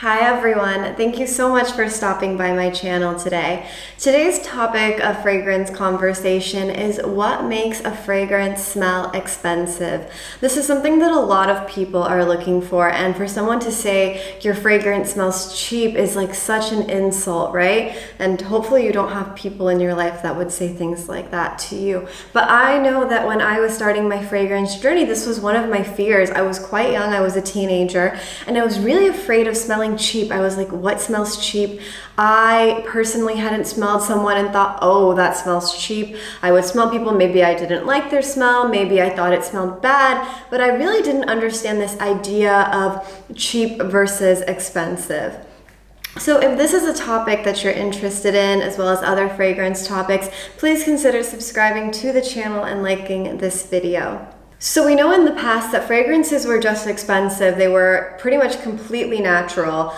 Hi everyone, thank you so much for stopping by my channel today. Today's topic of fragrance conversation is what makes a fragrance smell expensive. This is something that a lot of people are looking for, and for someone to say your fragrance smells cheap is like such an insult, right? And hopefully you don't have people in your life that would say things like that to you. But I know that when I was starting my fragrance journey, this was one of my fears. I was quite young, I was a teenager, and I was really afraid of smelling cheap. I was like, what smells cheap? I personally hadn't smelled someone and thought, oh, that smells cheap. I would smell people, maybe I didn't like their smell, maybe I thought it smelled bad, but I really didn't understand this idea of cheap versus expensive. So if this is a topic that you're interested in, as well as other fragrance topics, please consider subscribing to the channel and liking this video. So we know in the past that fragrances were just expensive. They were pretty much completely natural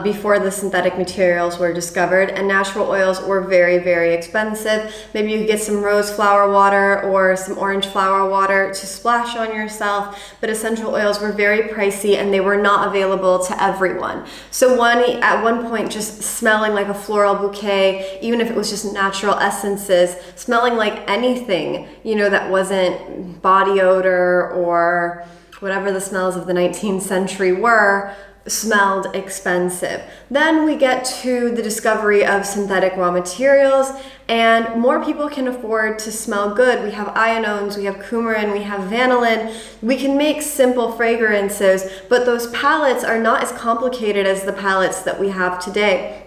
before the synthetic materials were discovered, and natural oils were very, very expensive. Maybe you could get some rose flower water or some orange flower water to splash on yourself, but essential oils were very pricey and they were not available to everyone. So at one point just smelling like a floral bouquet, even if it was just natural essences, smelling like anything, that wasn't body odor or whatever the smells of the 19th century were, smelled expensive. Then we get to the discovery of synthetic raw materials, and more people can afford to smell good. We have ionones, we have coumarin, we have vanillin. We can make simple fragrances, but those palettes are not as complicated as the palettes that we have today.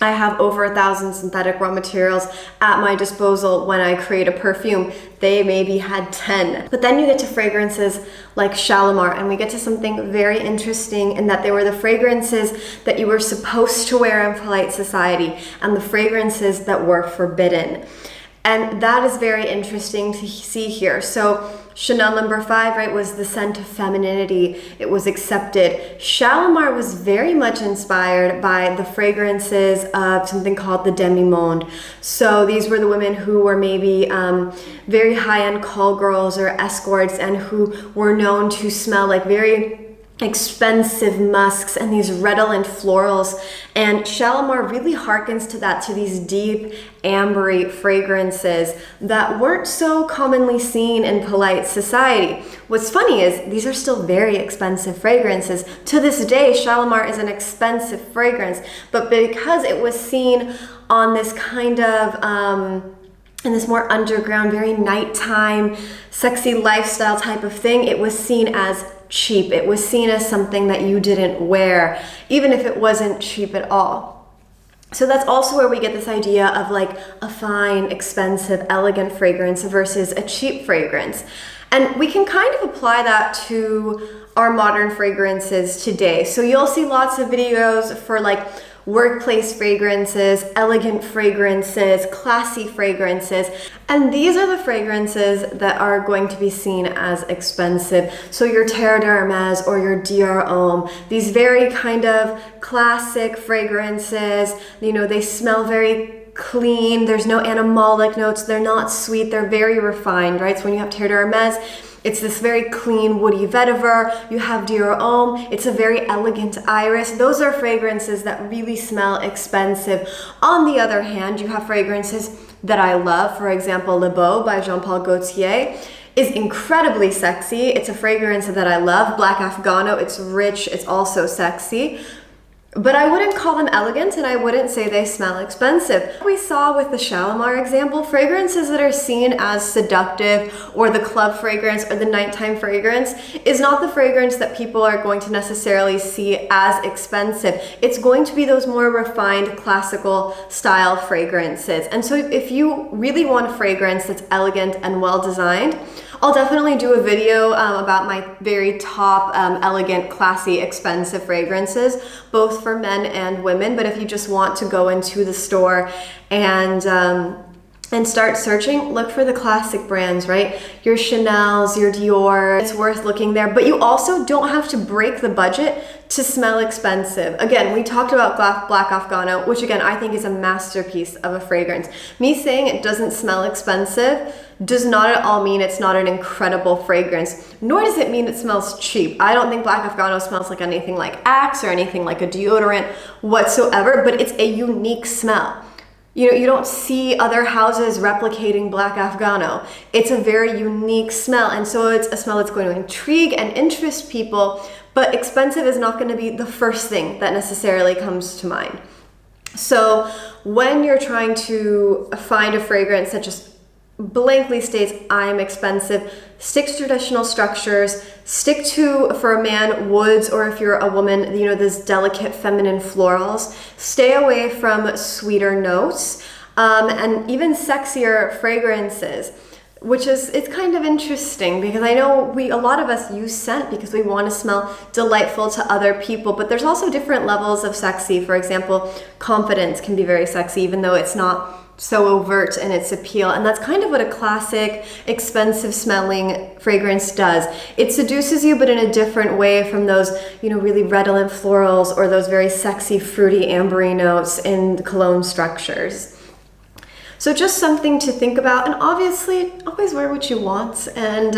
I have over 1,000 synthetic raw materials at my disposal when I create a perfume. They maybe had 10. But then you get to fragrances like Shalimar, and we get to something very interesting in that they were the fragrances that you were supposed to wear in polite society and the fragrances that were forbidden. And that is very interesting to see here. So Chanel No. 5, right, was the scent of femininity. It was accepted. Shalimar was very much inspired by the fragrances of something called the demi-monde. So these were the women who were maybe very high-end call girls or escorts, and who were known to smell like very expensive musks and these redolent florals, and Shalimar really harkens to that, to these deep ambery fragrances that weren't so commonly seen in polite society. What's funny is these are still very expensive fragrances. To this day, Shalimar is an expensive fragrance, but because it was seen on this kind of in this more underground, very nighttime, sexy lifestyle type of thing, it was seen as cheap. It was seen as something that you didn't wear, even if it wasn't cheap at all. So that's also where we get this idea of like a fine, expensive, elegant fragrance versus a cheap fragrance. And we can kind of apply that to our modern fragrances today. So you'll see lots of videos for like workplace fragrances, elegant fragrances, classy fragrances, and these are the fragrances that are going to be seen as expensive. So your Terre d'Hermès or your Dior Homme, these very kind of classic fragrances, they smell very clean, there's no animalic notes, they're not sweet, they're very refined, right? So when you have Terre d'Hermès, it's this very clean woody vetiver. You have Dior Homme, it's a very elegant iris. Those are fragrances that really smell expensive. On the other hand, you have fragrances that I love. For example, Le Beau by Jean Paul Gaultier is incredibly sexy. It's a fragrance that I love. Black Afgano, it's rich, it's also sexy. But I wouldn't call them elegant, and I wouldn't say they smell expensive. We saw with the Shalimar example, fragrances that are seen as seductive, or the club fragrance or the nighttime fragrance, is not the fragrance that people are going to necessarily see as expensive. It's going to be those more refined, classical style fragrances. And so if you really want a fragrance that's elegant and well designed, I'll definitely do a video about my very top elegant, classy, expensive fragrances, both for men and women. But if you just want to go into the store and and start searching, look for the classic brands, right? Your Chanel's, your Dior, it's worth looking there. But you also don't have to break the budget to smell expensive. Again, we talked about Black Afgano, which again, I think is a masterpiece of a fragrance. Me saying it doesn't smell expensive does not at all mean it's not an incredible fragrance, nor does it mean it smells cheap. I don't think Black Afgano smells like anything like Axe or anything like a deodorant whatsoever, but it's a unique smell. You don't see other houses replicating Black Afgano. It's a very unique smell, and so it's a smell that's going to intrigue and interest people, but expensive is not going to be the first thing that necessarily comes to mind. So when you're trying to find a fragrance that just blankly states, I'm expensive, stick to traditional structures, stick to, for a man, woods, or if you're a woman, this delicate feminine florals. Stay away from sweeter notes, and even sexier fragrances, it's kind of interesting because I know a lot of us use scent because we want to smell delightful to other people, but there's also different levels of sexy. For example, confidence can be very sexy, even though it's not so overt in its appeal, and that's kind of what a classic, expensive smelling fragrance does. It seduces you, but in a different way from those, really redolent florals or those very sexy, fruity, ambery notes in cologne structures. So just something to think about, and obviously, always wear what you want, and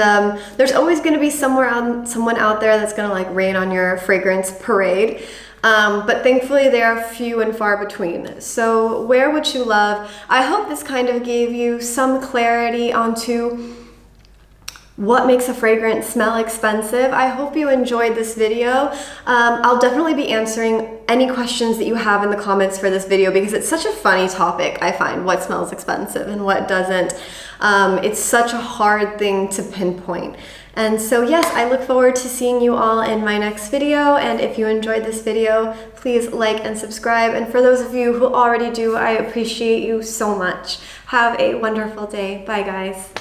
there's always going to be someone out there that's going to like rain on your fragrance parade. But thankfully they are few and far between. So wear what you love. I hope this kind of gave you some clarity onto what makes a fragrance smell expensive. I hope you enjoyed this video. I'll definitely be answering any questions that you have in the comments for this video because it's such a funny topic, I find, what smells expensive and what doesn't. It's such a hard thing to pinpoint. And so yes, I look forward to seeing you all in my next video. And if you enjoyed this video, please like and subscribe. And for those of you who already do, I appreciate you so much. Have a wonderful day. Bye, guys.